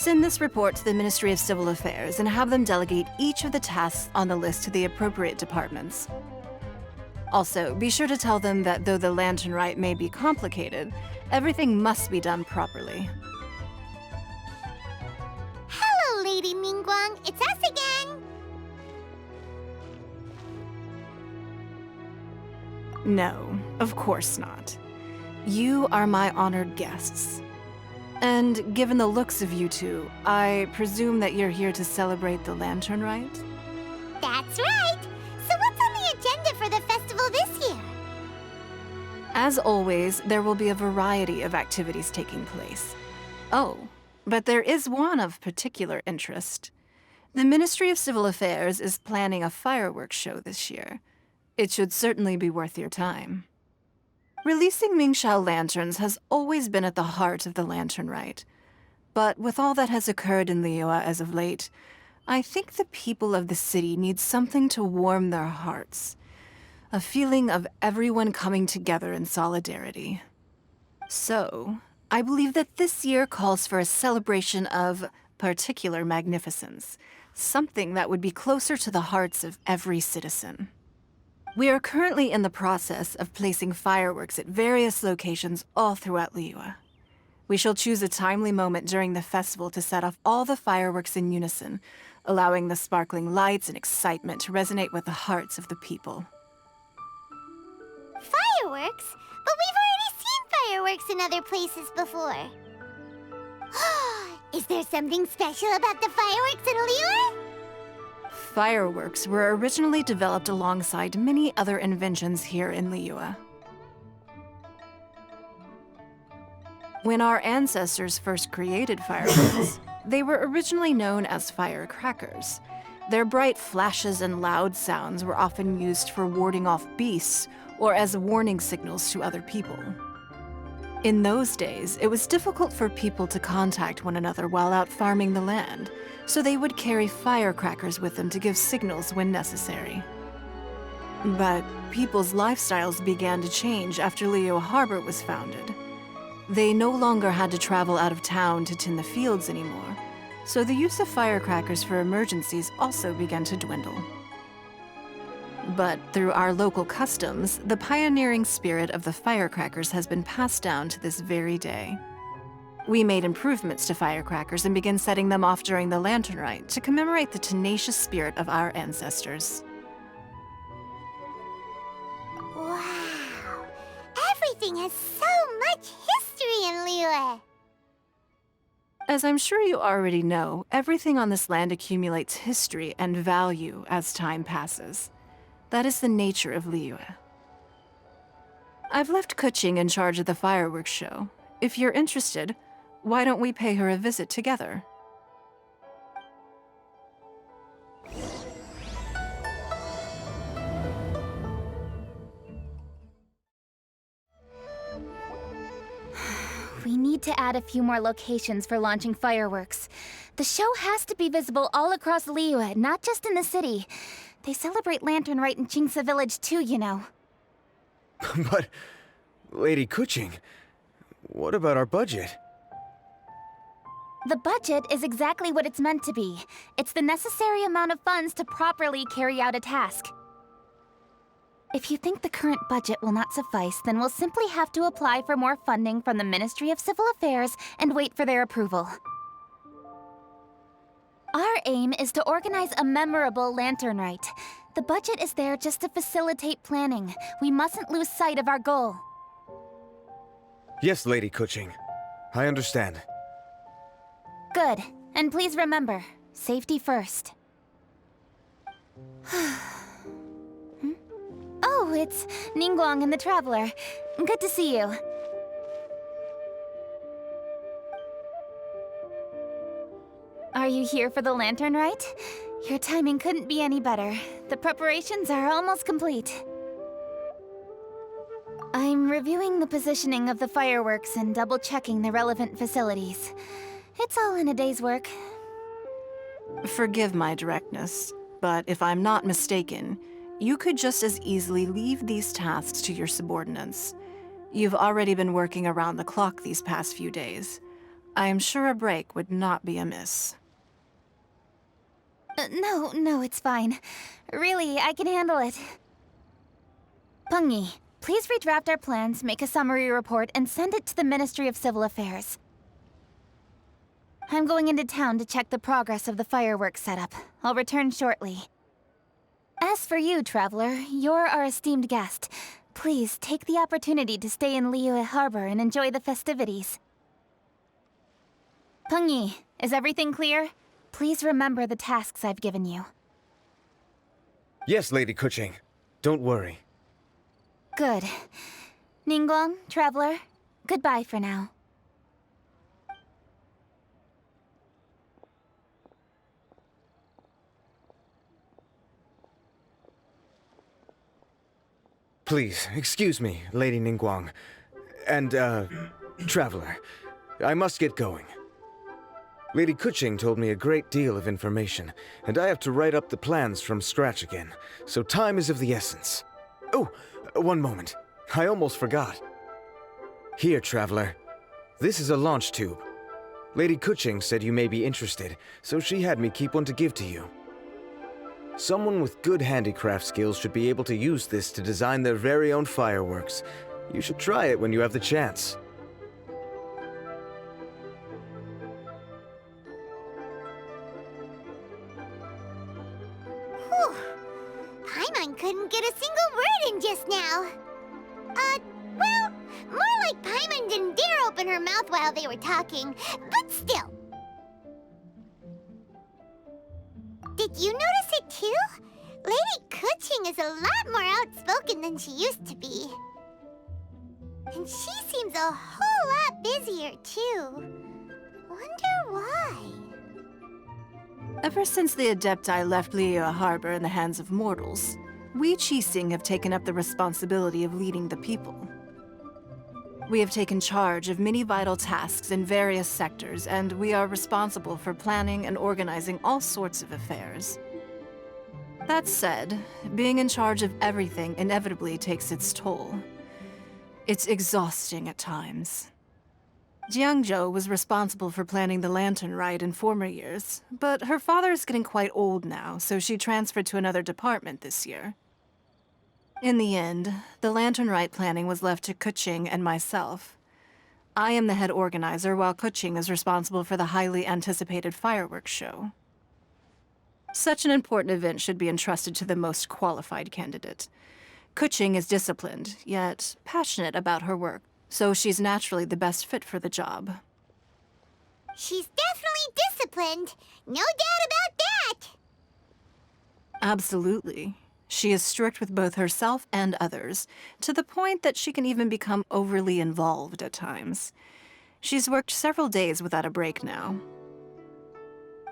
Send this report to the Ministry of Civil Affairs and have them delegate each of the tasks on the list to the appropriate departments. Also, be sure to tell them that though the Lantern Rite may be complicated, everything must be done properly. Hello, Lady Ningguang. It's us again. No, of course not. You are my honored guests. And given the looks of you two, I presume that you're here to celebrate the Lantern Rite? That's right. So what's on the agenda for the festival this year? As always, there will be a variety of activities taking place. Oh, but there is one of particular interest. The Ministry of Civil Affairs is planning a fireworks show this year. It should certainly be worth your time. Releasing Mingxiao lanterns has always been at the heart of the Lantern Rite. But with all that has occurred in Liyue as of late, I think the people of the city need something to warm their hearts. A feeling of everyone coming together in solidarity. So, I believe that this year calls for a celebration of particular magnificence, something that would be closer to the hearts of every citizen. We are currently in the process of placing fireworks at various locations all throughout Liyue. We shall choose a timely moment during the festival to set off all the fireworks in unison, allowing the sparkling lights and excitement to resonate with the hearts of the people. Fireworks? But we've already seen fireworks in other places before. Is there something special about the fireworks in Liyue? Fireworks were originally developed alongside many other inventions here in Liyue. When our ancestors first created fireworks, they were originally known as firecrackers. Their bright flashes and loud sounds were often used for warding off beasts or as warning signals to other people. In those days, it was difficult for people to contact one another while out farming the land, so they would carry firecrackers with them to give signals when necessary. But people's lifestyles began to change after Liyue Harbor was founded. They no longer had to travel out of town to tend the fields anymore, so the use of firecrackers for emergencies also began to dwindle. But through our local customs, the pioneering spirit of the firecrackers has been passed down to this very day. We made improvements to firecrackers and began setting them off during the Lantern Rite to commemorate the tenacious spirit of our ancestors. Wow! Everything has so much history in Liyue! As I'm sure you already know, everything on this land accumulates history and value as time passes. That is the nature of Liyue. I've left Kuching in charge of the fireworks show. If you're interested, why don't we pay her a visit together? We need to add a few more locations for launching fireworks. The show has to be visible all across Liyue, not just in the city. They celebrate Lantern Rite in Qingce Village too, you know. But, Lady Kuching, what about our budget? The budget is exactly what it's meant to be. It's the necessary amount of funds to properly carry out a task. If you think the current budget will not suffice, then we'll simply have to apply for more funding from the Ministry of Civil Affairs and wait for their approval. Our aim is to organize a memorable Lantern Rite. The budget is there just to facilitate planning. We mustn't lose sight of our goal. Yes, Lady Kuching. I understand. Good. And please remember, safety first. Oh, it's Ningguang and the Traveler. Good to see you. Are you here for the Lantern Rite? Your timing couldn't be any better. The preparations are almost complete. I'm reviewing the positioning of the fireworks and double-checking the relevant facilities. It's all in a day's work. Forgive my directness, but if I'm not mistaken, you could just as easily leave these tasks to your subordinates. You've already been working around the clock these past few days. I am sure a break would not be amiss. No, it's fine. Really, I can handle it. Pungi, please redraft our plans, make a summary report, and send it to the Ministry of Civil Affairs. I'm going into town to check the progress of the fireworks setup. I'll return shortly. As for you, Traveler, you're our esteemed guest. Please take the opportunity to stay in Liyue Harbor and enjoy the festivities. Pungi, is everything clear? Please remember the tasks I've given you. Yes, Lady Kuching. Don't worry. Good. Ningguang, Traveler, goodbye for now. Please, excuse me, Lady Ningguang. And, Traveler. I must get going. Lady Kuching told me a great deal of information, and I have to write up the plans from scratch again, so time is of the essence. Oh, one moment. I almost forgot. Here, Traveler. This is a launch tube. Lady Kuching said you may be interested, so she had me keep one to give to you. Someone with good handicraft skills should be able to use this to design their very own fireworks. You should try it when you have the chance. Whew. Paimon couldn't get a single word in just now. Well, more like Paimon didn't dare open her mouth while they were talking, but still. Did you notice it too? Lady Kuching is a lot more outspoken than she used to be. And she seems a whole lot busier too. Wonder why? Ever since the Adepti left Liyue Harbor in the hands of mortals, we Qixing have taken up the responsibility of leading the people. We have taken charge of many vital tasks in various sectors, and we are responsible for planning and organizing all sorts of affairs. That said, being in charge of everything inevitably takes its toll. It's exhausting at times. Jiangzhou was responsible for planning the Lantern Rite in former years, but her father is getting quite old now, so she transferred to another department this year. In the end, the Lantern Rite planning was left to Kuching and myself. I am the head organizer, while Kuching is responsible for the highly anticipated fireworks show. Such an important event should be entrusted to the most qualified candidate. Kuching is disciplined, yet passionate about her work, so she's naturally the best fit for the job. She's definitely disciplined. No doubt about that. Absolutely. She is strict with both herself and others, to the point that she can even become overly involved at times. She's worked several days without a break now.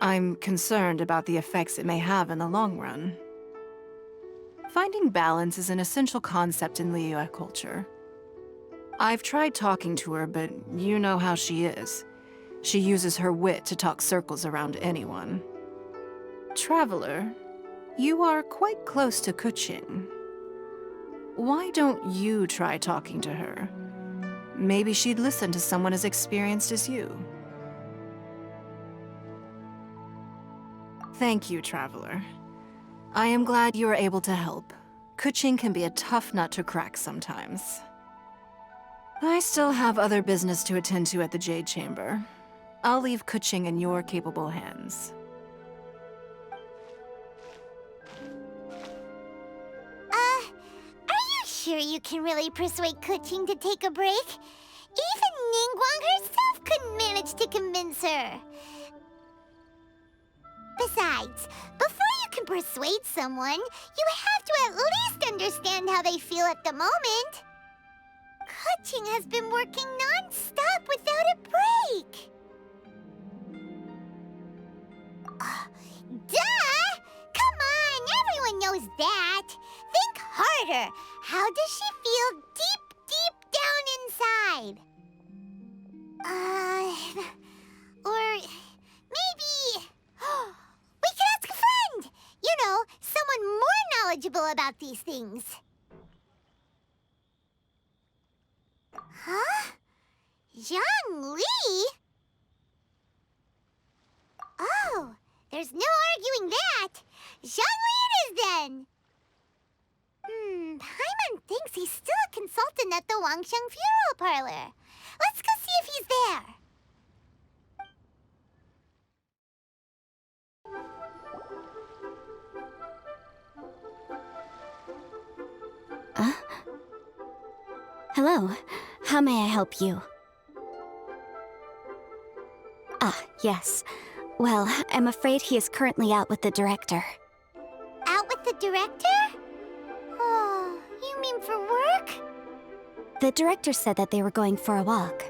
I'm concerned about the effects it may have in the long run. Finding balance is an essential concept in Liyue culture. I've tried talking to her, but you know how she is. She uses her wit to talk circles around anyone. Traveler, you are quite close to Kuching. Why don't you try talking to her? Maybe she'd listen to someone as experienced as you. Thank you, Traveler. I am glad you are able to help. Kuching can be a tough nut to crack sometimes. I still have other business to attend to at the Jade Chamber. I'll leave Kuching in your capable hands. Are you sure you can really persuade Kuching to take a break? Even Ningguang herself couldn't manage to convince her. Besides, before you can persuade someone, you have to at least understand how they feel at the moment. Kuching has been working non-stop without a break. Duh! Come on, everyone knows that. Think harder. How does she feel deep down inside? Or maybe... we could ask a friend! You know, someone more knowledgeable about these things. Huh? Zhang Li? consultant at the Wangsheng Funeral Parlor. Let's go see if he's there. Hello. How may I help you? Ah, yes. Well, I'm afraid he is currently out with the director. Out with the director? Oh, you mean for work? The director said that they were going for a walk.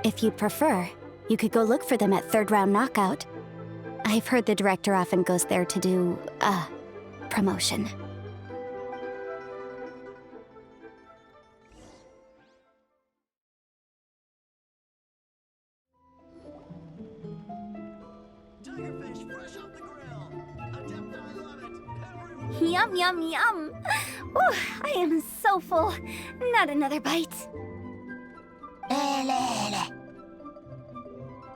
If you'd prefer, you could go look for them at third round knockout. I've heard the director often goes there to do, promotion. Tigerfish fresh off the grill. Adept, I love it. Everyone. Yum, yum, yum. Ooh, I am so full. Not another bite.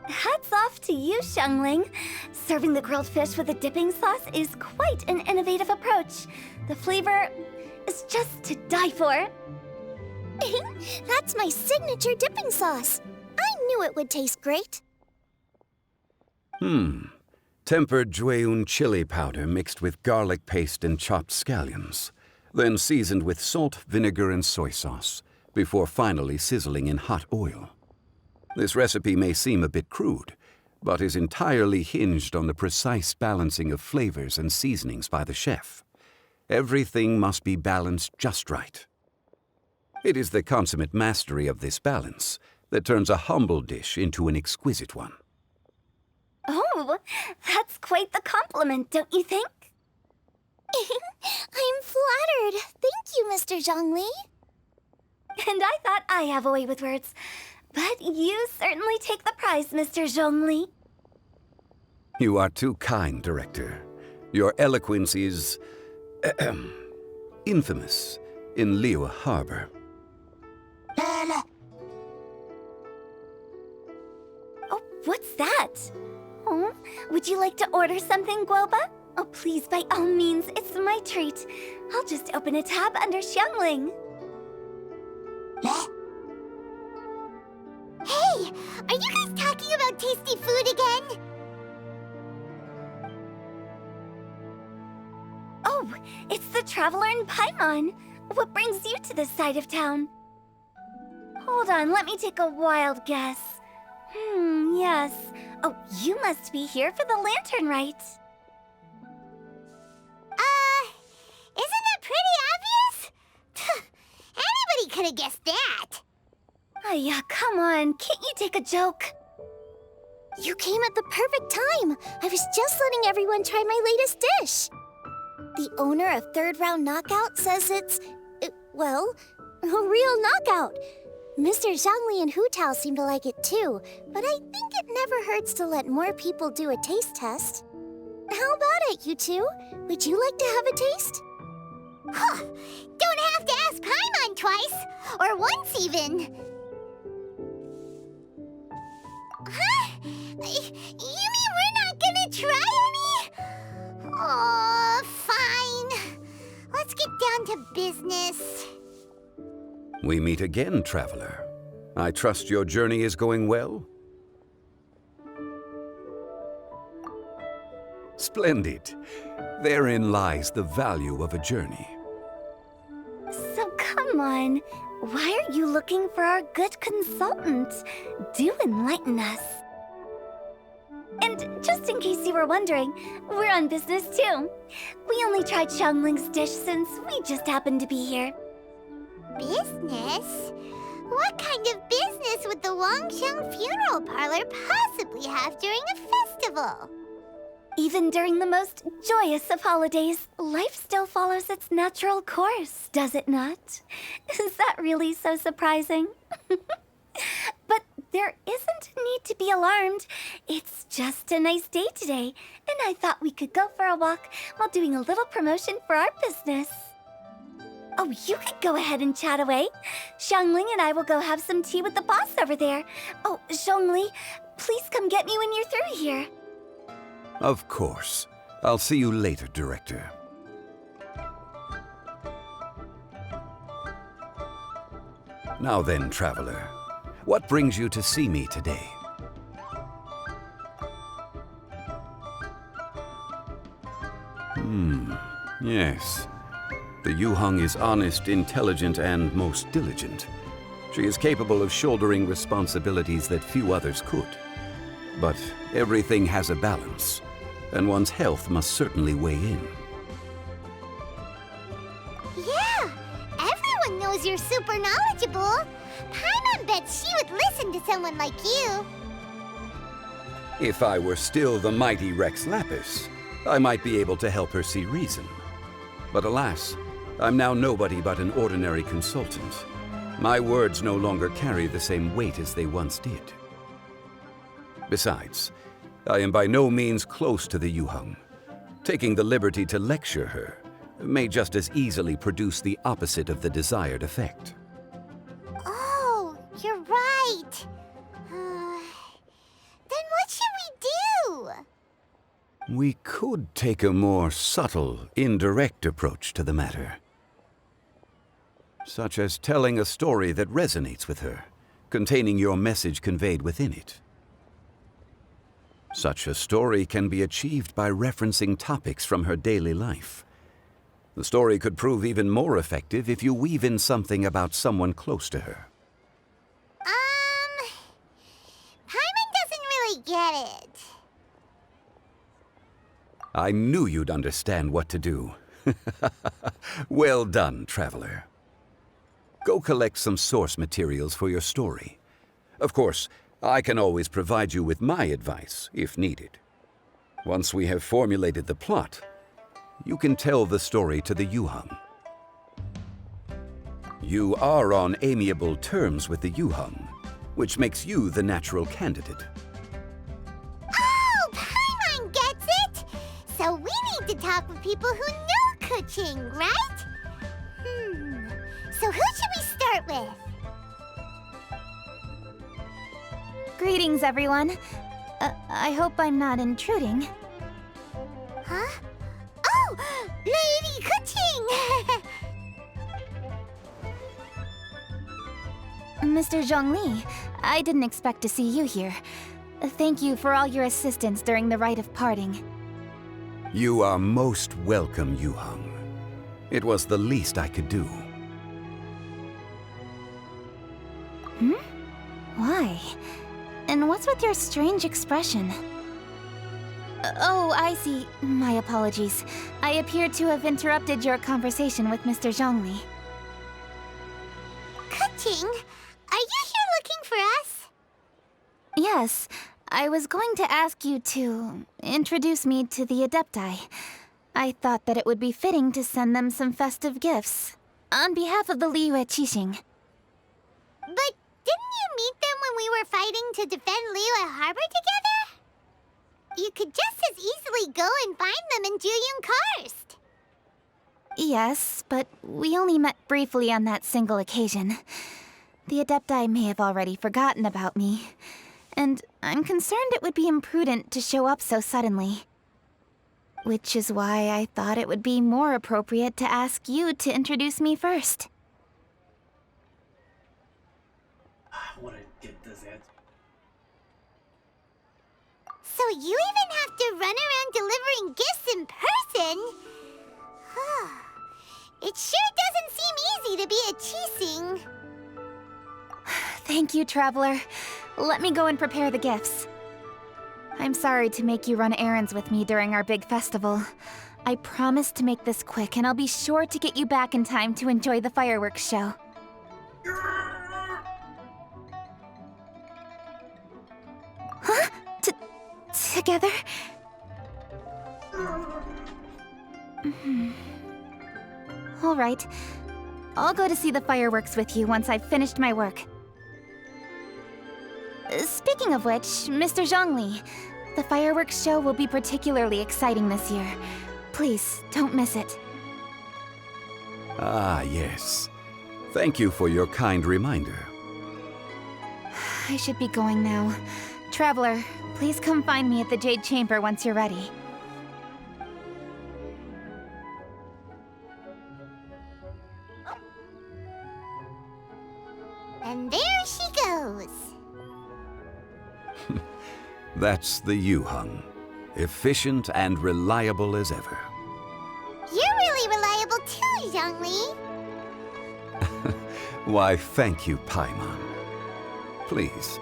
Hats off to you, Xiangling. Serving the grilled fish with a dipping sauce is quite an innovative approach. The flavor is just to die for. That's my signature dipping sauce. I knew it would taste great. Tempered Jueyun chili powder mixed with garlic paste and chopped scallions, then seasoned with salt, vinegar, and soy sauce, before finally sizzling in hot oil. This recipe may seem a bit crude, but is entirely hinged on the precise balancing of flavors and seasonings by the chef. Everything must be balanced just right. It is the consummate mastery of this balance that turns a humble dish into an exquisite one. Oh, that's quite the compliment, don't you think? I'm flattered. Thank you, Mr. Zhongli. And I thought I have a way with words. But you certainly take the prize, Mr. Zhongli. You are too kind, Director. Your eloquence is infamous in Liyue Harbor. Oh, what's that? Oh, would you like to order something, Guoba? Oh, please, by all means, it's my treat. I'll just open a tab under Xiangling. Hey, are you guys talking about tasty food again? Oh, it's the Traveler in Paimon. What brings you to this side of town? Hold on, let me take a wild guess. Yes. Oh, you must be here for the Lantern Rite. Isn't that pretty obvious? Anybody could have guessed that. Oh, yeah, come on. Can't you take a joke? You came at the perfect time. I was just letting everyone try my latest dish. The owner of Third Round Knockout says it's, well, a real knockout. Mr. Zhongli and Hu Tao seem to like it too, but I think it never hurts to let more people do a taste test. How about it, you two? Would you like to have a taste? Huh, don't have to ask Paimon twice, or once even. Huh? You mean we're not gonna try any? Oh, fine. Let's get down to business. We meet again, Traveler. I trust your journey is going well? Splendid. Therein lies the value of a journey. So come on. Why are you looking for our good consultant? Do enlighten us. And just in case you were wondering, we're on business too. We only tried Xiangling's dish since we just happened to be here. Business? What kind of business would the Wangsheng Funeral Parlor possibly have during a festival? Even during the most joyous of holidays, life still follows its natural course, does it not? Is that really so surprising? But there isn't a need to be alarmed. It's just a nice day today, and I thought we could go for a walk while doing a little promotion for our business. Oh, you could go ahead and chat away. Xiangling and I will go have some tea with the boss over there. Oh, Zhongli, please come get me when you're through here. Of course. I'll see you later, Director. Now then, traveler, what brings you to see me today? Yes. The Yuhang is honest, intelligent, and most diligent. She is capable of shouldering responsibilities that few others could. But everything has a balance, and one's health must certainly weigh in. Yeah, everyone knows you're super knowledgeable. Paimon bets she would listen to someone like you. If I were still the mighty Rex Lapis, I might be able to help her see reason. But alas, I'm now nobody but an ordinary consultant. My words no longer carry the same weight as they once did. Besides, I am by no means close to the Yuhang. Taking the liberty to lecture her may just as easily produce the opposite of the desired effect. Oh, you're right. Then what should we do? We could take a more subtle, indirect approach to the matter. Such as telling a story that resonates with her, containing your message conveyed within it. Such a story can be achieved by referencing topics from her daily life. The story could prove even more effective if you weave in something about someone close to her. Paimon doesn't really get it. I knew you'd understand what to do. Well done, traveler. Go collect some source materials for your story. Of course, I can always provide you with my advice, if needed. Once we have formulated the plot, you can tell the story to the Yuhang. You are on amiable terms with the Yuhang, which makes you the natural candidate. Oh, Paimon gets it! So we need to talk with people who know Kuching, right? So who should we start with? Greetings, everyone. I hope I'm not intruding. Huh? Oh, Lady Kuching! Mr. Zhongli, I didn't expect to see you here. Thank you for all your assistance during the rite of parting. You are most welcome, Yuhang. It was the least I could do. Why? And what's with your strange expression? Oh, I see. My apologies. I appear to have interrupted your conversation with Mr. Zhongli. Kuching, are you here looking for us? Yes, I was going to ask you to introduce me to the Adepti. I thought that it would be fitting to send them some festive gifts. On behalf of the Liyue Qixing. But didn't you meet them when we were fighting to defend Liyue Harbor together? You could just as easily go and find them in Juyun Karst. Yes, but we only met briefly on that single occasion. The Adepti may have already forgotten about me. And I'm concerned it would be imprudent to show up so suddenly. Which is why I thought it would be more appropriate to ask you to introduce me first. I want to get this answer. So you even have to run around delivering gifts in person? It sure doesn't seem easy to be a Qixing. Thank you, Traveler. Let me go and prepare the gifts. I'm sorry to make you run errands with me during our big festival. I promise to make this quick, and I'll be sure to get you back in time to enjoy the fireworks show. Huh? Together? All right. I'll go to see the fireworks with you once I've finished my work. Speaking of which, Mr. Zhongli, the fireworks show will be particularly exciting this year. Please, don't miss it. Ah, yes. Thank you for your kind reminder. I should be going now. Traveler, please come find me at the Jade Chamber once you're ready. And there she goes. That's the Yuhung. Efficient and reliable as ever. You're really reliable too, Zhongli. Why, thank you, Paimon. Please,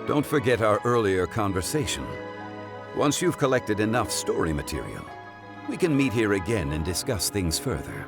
don't forget our earlier conversation. Once you've collected enough story material, we can meet here again and discuss things further.